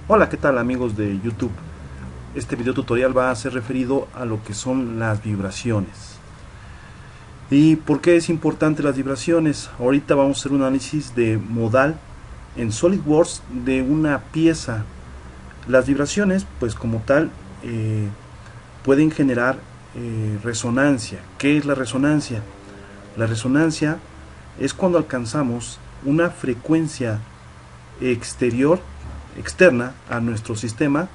Hola, ¿qué tal amigos de YouTube? Este video tutorial va a ser referido a lo que son las vibraciones. ¿Y por qué es importante las vibraciones? Ahorita vamos a hacer un análisis de modal en SolidWorks de una pieza. Las vibraciones, pues como tal, pueden generar resonancia. ¿Qué es la resonancia? La resonancia es cuando alcanzamos una frecuencia exterior, externa a nuestro sistema,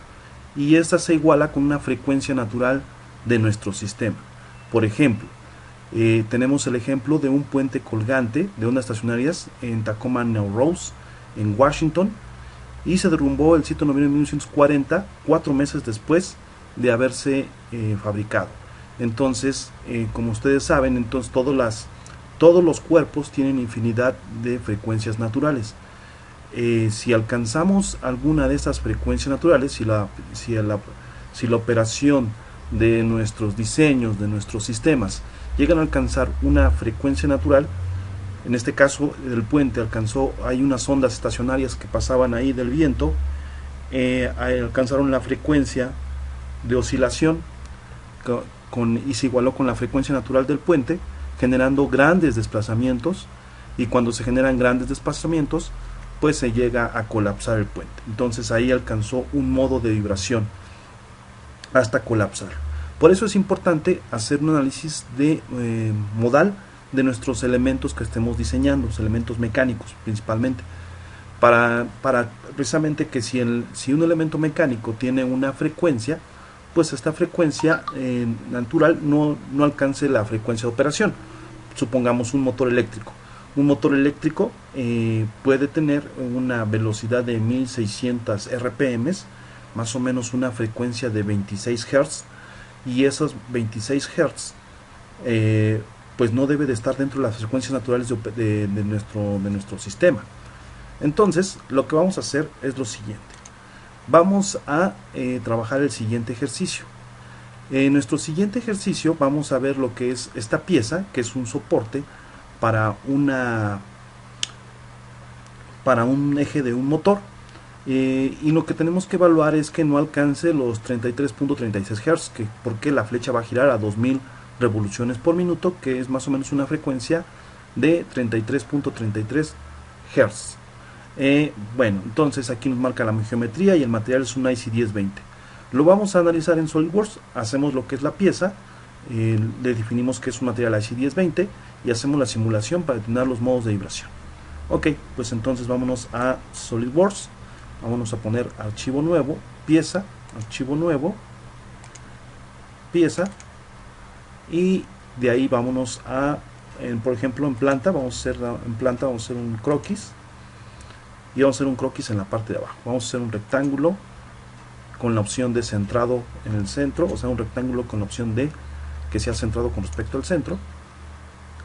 y esta se iguala con una frecuencia natural de nuestro sistema. Por ejemplo, tenemos el ejemplo de un puente colgante de ondas estacionarias en Tacoma Narrows, en Washington, y se derrumbó el 7 de noviembre de 1940, 4 meses después de haberse fabricado. Entonces, como ustedes saben, entonces todos los cuerpos tienen infinidad de frecuencias naturales. Si alcanzamos alguna de estas frecuencias naturales, si la operación de nuestros diseños, de nuestros sistemas, llegan a alcanzar una frecuencia natural, en este caso el puente alcanzó, hay unas ondas estacionarias que pasaban ahí del viento, alcanzaron la frecuencia de oscilación y se igualó con la frecuencia natural del puente, generando grandes desplazamientos, y cuando se generan grandes desplazamientos, pues se llega a colapsar el puente. Entonces ahí alcanzó un modo de vibración hasta colapsar. Por eso es importante hacer un análisis de modal de nuestros elementos que estemos diseñando, los elementos mecánicos principalmente, para precisamente que si un elemento mecánico tiene una frecuencia, pues esta frecuencia natural no alcance la frecuencia de operación. Supongamos un motor eléctrico. Un motor eléctrico puede tener una velocidad de 1600 RPM, más o menos una frecuencia de 26 Hz, y esos 26 Hz pues no debe de estar dentro de las frecuencias naturales de nuestro sistema. Entonces lo que vamos a hacer es lo siguiente. Vamos a trabajar el siguiente ejercicio. En nuestro siguiente ejercicio vamos a ver lo que es esta pieza, que es un soporte para un eje de un motor, y lo que tenemos que evaluar es que no alcance los 33.36 Hz, porque la flecha va a girar a 2000 revoluciones por minuto, que es más o menos una frecuencia de 33.33 Hz. Bueno, entonces aquí nos marca la geometría y el material es un IC1020. Lo vamos a analizar en SolidWorks, hacemos lo que es la pieza, le definimos que es un material IC1020 y hacemos la simulación para determinar los modos de vibración. Ok, pues entonces vámonos a SolidWorks, vámonos a poner archivo nuevo, pieza, archivo nuevo, pieza, y de ahí vámonos a, por ejemplo, en planta, vamos a hacer un croquis, y vamos a hacer un croquis en la parte de abajo. Vamos a hacer un rectángulo con la opción de centrado en el centro, o sea, un rectángulo con la opción de que sea centrado con respecto al centro.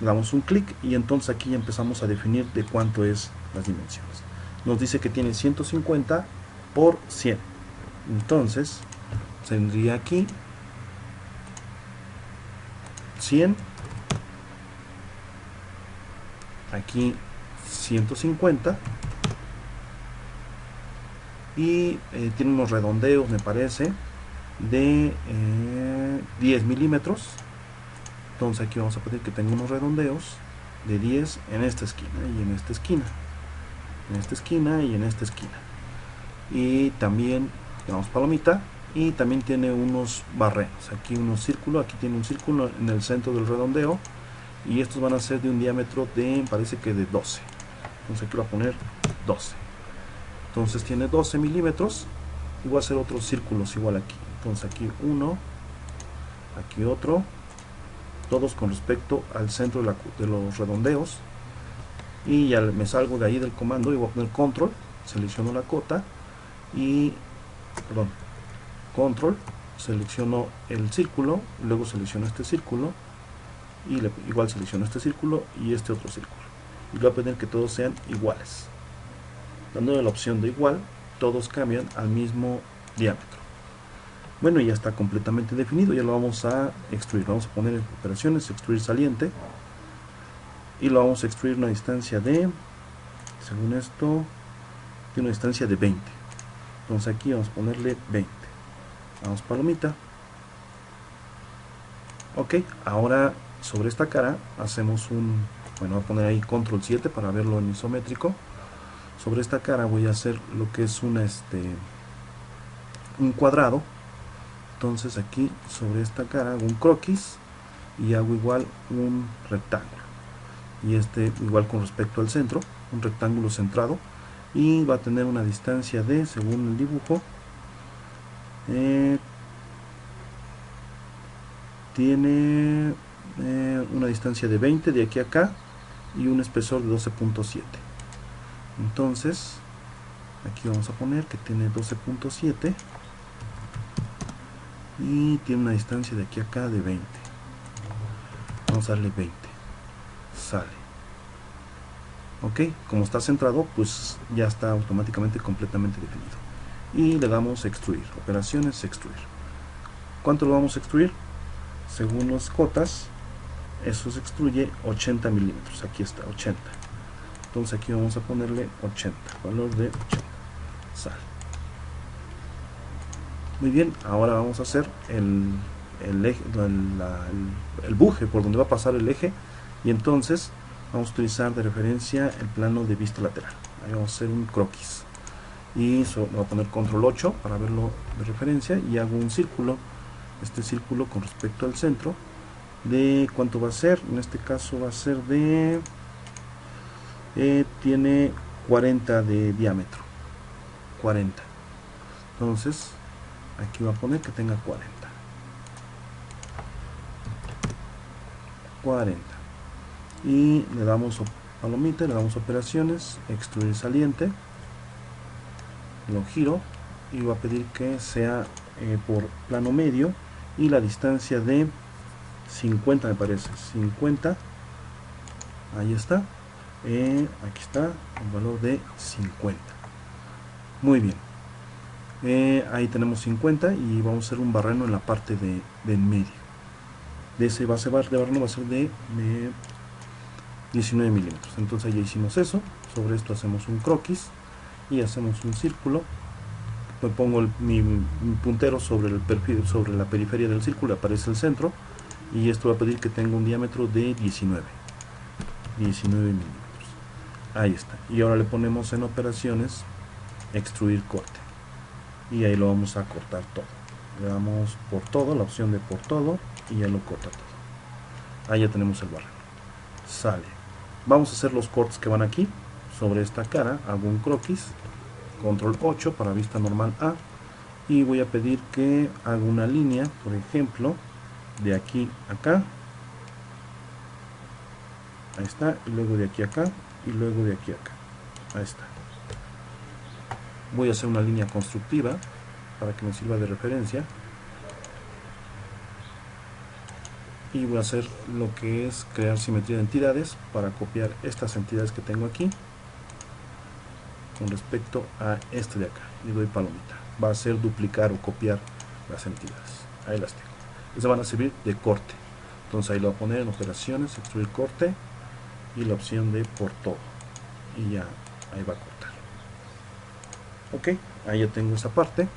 Le damos un clic y entonces aquí ya empezamos a definir de cuánto es las dimensiones. Nos dice que tiene 150 por 100. Entonces tendría aquí 100, aquí 150, y tiene unos redondeos, me parece, de 10 milímetros. Entonces aquí vamos a pedir que tenga unos redondeos de 10 en esta esquina y en esta esquina, en esta esquina y en esta esquina. Y también damos palomita, y también tiene unos barrenos, aquí unos círculos, aquí tiene un círculo en el centro del redondeo, y estos van a ser de un diámetro de, parece que de 12. Entonces aquí voy a poner 12. Entonces tiene 12 milímetros, y voy a hacer otros círculos igual aquí. Entonces aquí uno, aquí otro, todos con respecto al centro de los redondeos, y ya me salgo de ahí del comando y voy a poner control, selecciono la cota y control, selecciono el círculo, luego selecciono este círculo y igual selecciono este círculo y este otro círculo, y voy a pedir que todos sean iguales. Dándole la opción de igual, todos cambian al mismo diámetro. Bueno, ya está completamente definido, ya lo vamos a extruir. Vamos a poner en operaciones, extruir saliente, y lo vamos a extruir a una distancia de, según esto, tiene una distancia de 20. Entonces aquí vamos a ponerle 20. Vamos palomita. Ok, ahora sobre esta cara hacemos bueno, voy a poner ahí control 7 para verlo en isométrico. Sobre esta cara voy a hacer lo que es un cuadrado. Entonces aquí sobre esta cara hago un croquis y hago igual un rectángulo. Y igual con respecto al centro, un rectángulo centrado. Y va a tener una distancia de, según el dibujo, tiene una distancia de 20 de aquí a acá y un espesor de 12.7. Entonces aquí vamos a poner que tiene 12.7 y tiene una distancia de aquí a acá de 20. Vamos a darle 20. Sale. Ok, como está centrado, pues ya está automáticamente completamente definido. Y le damos extruir, operaciones, extruir. ¿Cuánto lo vamos a extruir? Según los cotas, eso se extruye 80 milímetros. Aquí está, 80. Entonces aquí vamos a ponerle 80, valor de 80. Sale. Muy bien, ahora vamos a hacer el buje por donde va a pasar el eje. Y entonces vamos a utilizar de referencia el plano de vista lateral. Ahí vamos a hacer un croquis. Y voy a poner control 8 para verlo de referencia. Y hago un círculo. Este círculo con respecto al centro. ¿De cuánto va a ser? En este caso va a ser de... tiene 40 de diámetro. 40. Entonces, aquí va a poner que tenga 40. 40. Y le damos palomita, le damos operaciones, extruir saliente. Lo giro y va a pedir que sea por plano medio y la distancia de 50, me parece. 50. Ahí está. Aquí está el valor de 50. Muy bien. Ahí tenemos 50 y vamos a hacer un barreno en la parte de en medio. De ese base de barreno va a ser de 19 milímetros. Entonces ya hicimos eso. Sobre esto hacemos un croquis y hacemos un círculo. Me pongo mi puntero sobre el perfil, sobre la periferia del círculo, aparece el centro y esto va a pedir que tenga un diámetro de 19 milímetros. Ahí está. Y ahora le ponemos en operaciones extruir corte y ahí lo vamos a cortar todo. Le damos por todo, la opción de por todo, y ya lo corta todo. Ahí ya tenemos el barreno. Sale. Vamos a hacer los cortes que van aquí. Sobre esta cara hago un croquis, control 8 para vista normal A, y voy a pedir que haga una línea, por ejemplo, de aquí a acá. Ahí está. Y luego de aquí a acá, y luego de aquí a acá. Ahí está. Voy a hacer una línea constructiva para que me sirva de referencia. Y voy a hacer lo que es crear simetría de entidades para copiar estas entidades que tengo aquí con respecto a este de acá. Y doy palomita. Va a ser duplicar o copiar las entidades. Ahí las tengo. Estas van a servir de corte. Entonces ahí lo voy a poner en operaciones, extruir corte y la opción de por todo. Y ya ahí va a cortar. Ok, ahí ya tengo esa parte.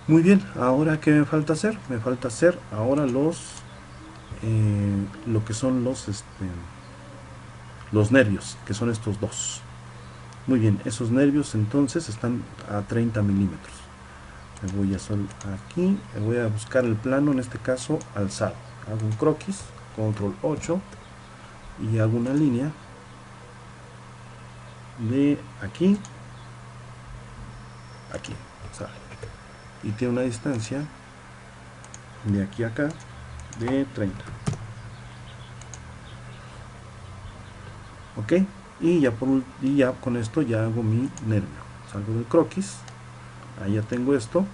Muy bien, ahora ¿qué me falta hacer? Me falta hacer ahora lo que son los nervios, que son estos dos. Muy bien, esos nervios entonces están a 30 milímetros. Me voy a aquí, voy a buscar el plano, en este caso alzado. Hago un croquis, control 8 y hago una línea de aquí, aquí, sale. Y tiene una distancia de aquí a acá de 30. Ok, y ya con esto ya hago mi nervio. Salgo del croquis, ahí ya tengo esto.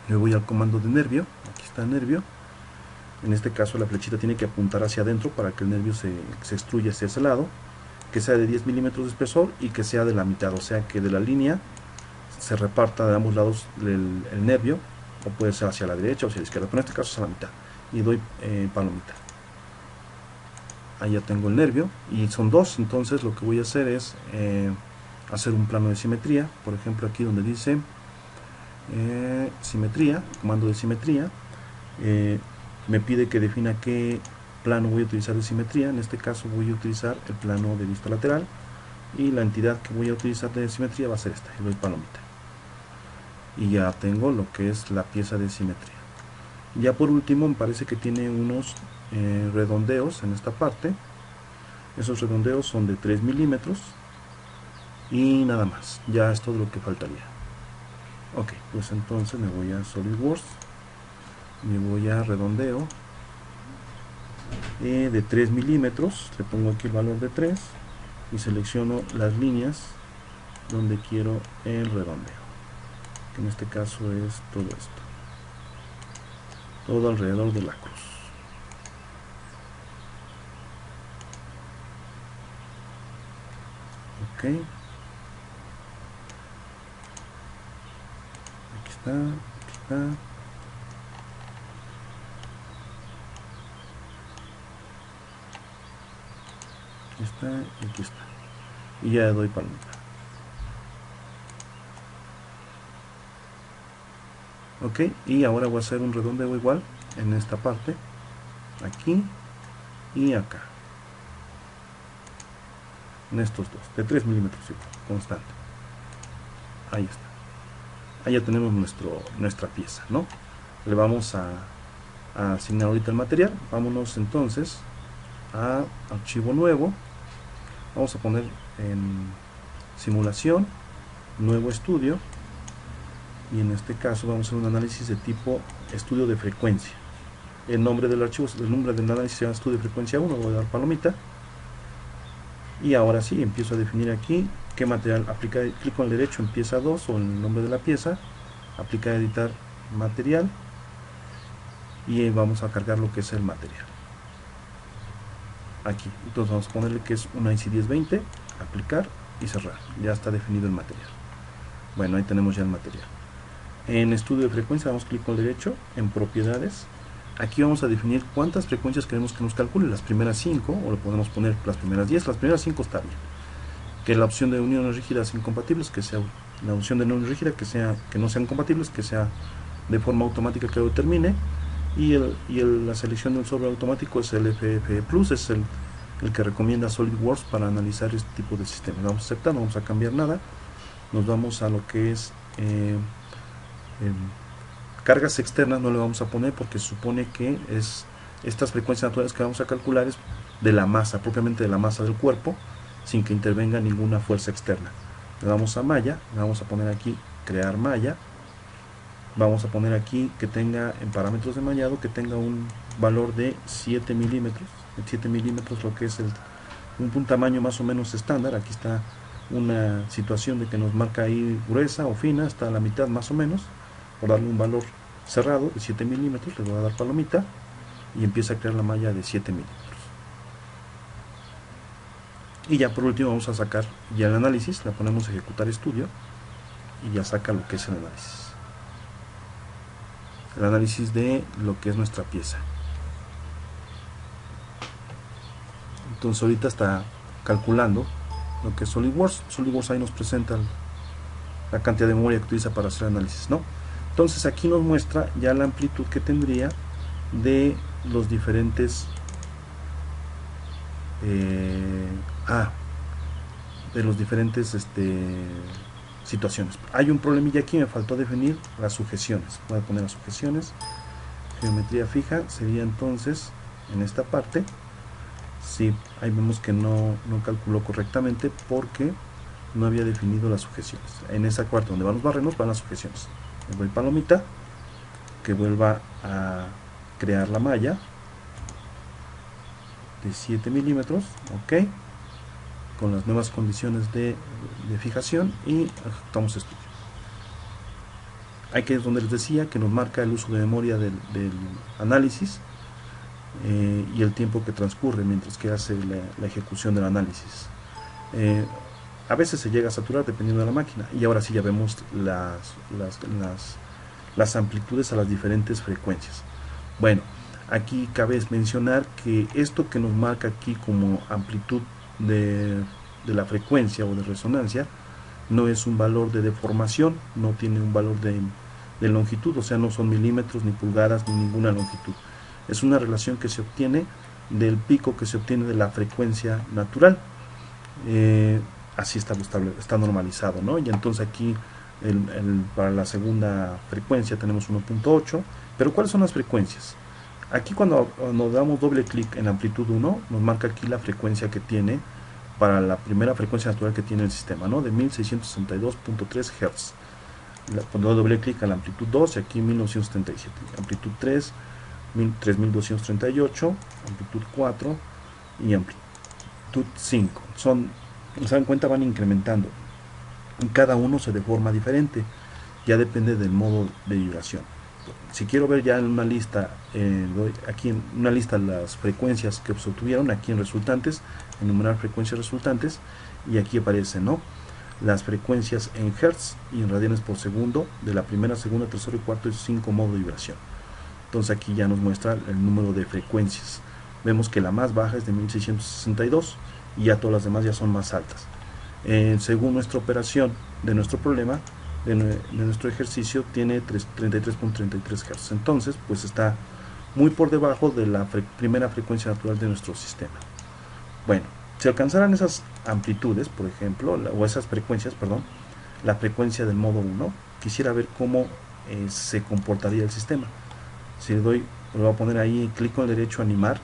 Me voy al comando de nervio, aquí está el nervio. En este caso la flechita tiene que apuntar hacia adentro para que el nervio se extruya hacia ese lado, que sea de 10 milímetros de espesor y que sea de la mitad, o sea que de la línea se reparta de ambos lados el nervio, o puede ser hacia la derecha o hacia la izquierda, pero en este caso es a la mitad, y doy palomita. Ahí ya tengo el nervio y son dos, entonces lo que voy a hacer es hacer un plano de simetría. Por ejemplo, aquí donde dice simetría, comando de simetría, me pide que defina qué plano voy a utilizar de simetría. En este caso voy a utilizar el plano de vista lateral, y la entidad que voy a utilizar de simetría va a ser esta, y doy palomita, y ya tengo lo que es la pieza de simetría. Ya por último, me parece que tiene unos redondeos en esta parte. Esos redondeos son de 3 milímetros y nada más, ya es todo lo que faltaría. Ok, pues entonces me voy a SolidWorks, me voy a redondeo de 3 milímetros, le pongo aquí el valor de 3 y selecciono las líneas donde quiero el redondeo, que en este caso es todo esto, todo alrededor de la cruz. Ok, aquí está, aquí está. Aquí está y aquí está, y ya le doy palomita. Ok, y ahora voy a hacer un redondeo igual en esta parte, aquí y acá, en estos dos, de 3 milímetros igual, constante. Ahí está. Ahí ya tenemos nuestra pieza, ¿no? Le vamos a asignar ahorita el material. Vámonos entonces a archivo nuevo. Vamos a poner en simulación, nuevo estudio, y en este caso vamos a hacer un análisis de tipo estudio de frecuencia. El nombre del archivo, el nombre del análisis se llama estudio de frecuencia 1, voy a dar palomita, y ahora sí empiezo a definir aquí qué material aplicar. Clic con el derecho en pieza 2 o en el nombre de la pieza, aplicar, editar material, y vamos a cargar lo que es el material aquí. Entonces vamos a ponerle que es una IC 1020, aplicar y cerrar. Ya está definido el material. Bueno, ahí tenemos ya el material. En estudio de frecuencia damos clic con el derecho en propiedades. Aquí vamos a definir cuántas frecuencias queremos que nos calcule, las primeras 5, o le podemos poner las primeras 10. Las primeras 5 está bien. Que la opción de uniones rígidas incompatibles, que sea la opción de unión rígida, que no sean compatibles, que sea de forma automática que lo determine. Y la selección del software automático es el FF Plus, es el que recomienda SolidWorks para analizar este tipo de sistemas. Vamos a aceptar, no vamos a cambiar nada. Nos vamos a lo que es cargas externas, no le vamos a poner porque se supone que es estas frecuencias naturales que vamos a calcular es de la masa, propiamente de la masa del cuerpo, sin que intervenga ninguna fuerza externa. Le damos a malla, le vamos a poner aquí crear malla. Vamos a poner aquí que tenga en parámetros de mallado, que tenga un valor de 7 milímetros. 7 milímetros, lo que es un tamaño más o menos estándar. Aquí está una situación de que nos marca ahí gruesa o fina, hasta la mitad más o menos. Por darle un valor cerrado de 7 milímetros, le voy a dar palomita y empieza a crear la malla de 7 milímetros. Y ya por último vamos a sacar ya el análisis, le ponemos ejecutar estudio y ya saca lo que es el análisis. El análisis de lo que es nuestra pieza. Entonces ahorita está calculando lo que es SolidWorks. SolidWorks ahí nos presenta la cantidad de memoria que utiliza para hacer análisis, ¿no? Entonces aquí nos muestra ya la amplitud que tendría de los diferentes situaciones. Hay un problemilla aquí, me faltó definir las sujeciones. Voy a poner las sujeciones. Geometría fija sería entonces en esta parte. Sí, ahí vemos que no calculó correctamente porque no había definido las sujeciones. En esa parte donde van los barrenos van las sujeciones. Le doy palomita, que vuelva a crear la malla de 7 milímetros, ok, con las nuevas condiciones de fijación, y ejecutamos estudio. Aquí es donde les decía que nos marca el uso de memoria del análisis y el tiempo que transcurre mientras que hace la ejecución del análisis. A veces se llega a saturar dependiendo de la máquina, y ahora sí ya vemos las amplitudes a las diferentes frecuencias. Bueno, aquí cabe mencionar que esto que nos marca aquí como amplitud de la frecuencia o de resonancia no es un valor de deformación, no tiene un valor de longitud, o sea, no son milímetros, ni pulgadas, ni ninguna longitud. Es una relación que se obtiene del pico que se obtiene de la frecuencia natural. Así está normalizado, ¿no? Y entonces aquí para la segunda frecuencia tenemos 1.8, pero ¿cuáles son las frecuencias? Aquí cuando damos doble clic en amplitud 1, nos marca aquí la frecuencia que tiene para la primera frecuencia natural que tiene el sistema, ¿no? De 1662.3 Hz. Cuando doble clic en la amplitud 2, y aquí 1977, amplitud 3, 3238, amplitud 4 y amplitud 5. Son, se dan cuenta, van incrementando. Cada uno se deforma diferente, ya depende del modo de vibración. Si quiero ver ya en una lista, doy aquí en una lista las frecuencias que se obtuvieron, aquí en resultantes, enumerar frecuencias resultantes, y aquí aparecen, ¿no?, las frecuencias en Hertz y en radianes por segundo de la primera, segunda, tercero y cuarto y 5 modos de vibración. Entonces aquí ya nos muestra el número de frecuencias. Vemos que la más baja es de 1662 y ya todas las demás ya son más altas. Según nuestra operación de nuestro problema, de nuestro ejercicio, tiene 33.33 Hz. Entonces, pues está muy por debajo de la primera frecuencia natural de nuestro sistema. Bueno, si alcanzaran esas amplitudes, por ejemplo, o esas frecuencias, perdón, la frecuencia del modo 1, quisiera ver cómo se comportaría el sistema. Si le doy, lo voy a poner ahí, clic con el derecho, animar,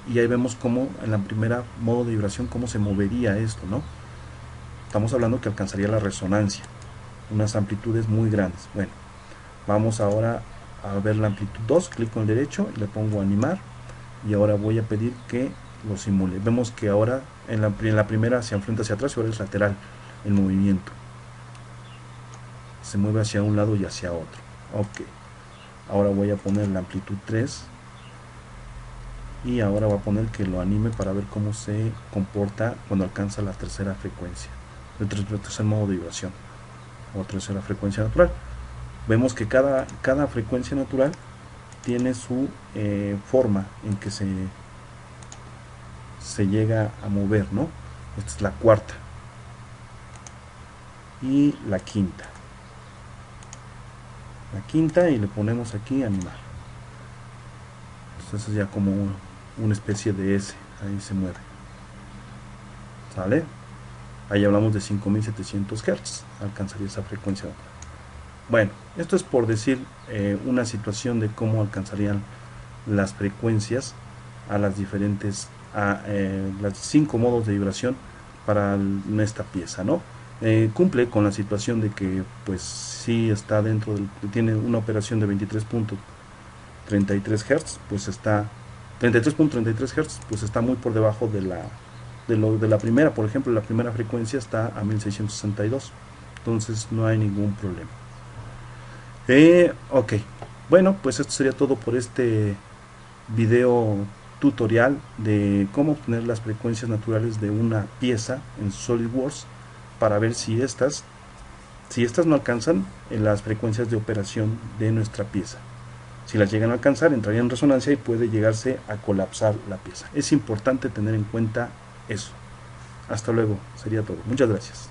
y ahí vemos cómo en la primera modo de vibración, cómo se movería esto, ¿no? Estamos hablando que alcanzaría la resonancia, unas amplitudes muy grandes. Bueno, vamos ahora a ver la amplitud 2, clic con el derecho y le pongo animar, y ahora voy a pedir que lo simule. Vemos que ahora en la primera se enfrenta hacia atrás y ahora es lateral el movimiento, se mueve hacia un lado y hacia otro. Ok, ahora voy a poner la amplitud 3 y ahora voy a poner que lo anime para ver cómo se comporta cuando alcanza la tercera frecuencia, el tercer modo de vibración o tercera frecuencia natural. Vemos que cada frecuencia natural tiene su forma en que se llega a mover, ¿no? Esta es la cuarta y la quinta. La quinta, y le ponemos aquí animar. Entonces es ya como una especie de S, ahí se mueve. ¿Sale? Ahí hablamos de 5700 Hz, alcanzaría esa frecuencia. Bueno, esto es por decir una situación de cómo alcanzarían las frecuencias a las diferentes, las 5 modos de vibración para esta pieza, ¿no? Cumple con la situación de que pues sí está dentro tiene una operación de 23.33 Hz, pues está 33.33 Hz, pues está muy por debajo de la primera. Por ejemplo, la primera frecuencia está a 1662, entonces no hay ningún problema. Ok, bueno, pues esto sería todo por este video tutorial de cómo obtener las frecuencias naturales de una pieza en SolidWorks, para ver si estas no alcanzan en las frecuencias de operación de nuestra pieza. Si las llegan a alcanzar, entraría en resonancia y puede llegarse a colapsar la pieza. Es importante tener en cuenta eso. Hasta luego, sería todo. Muchas gracias.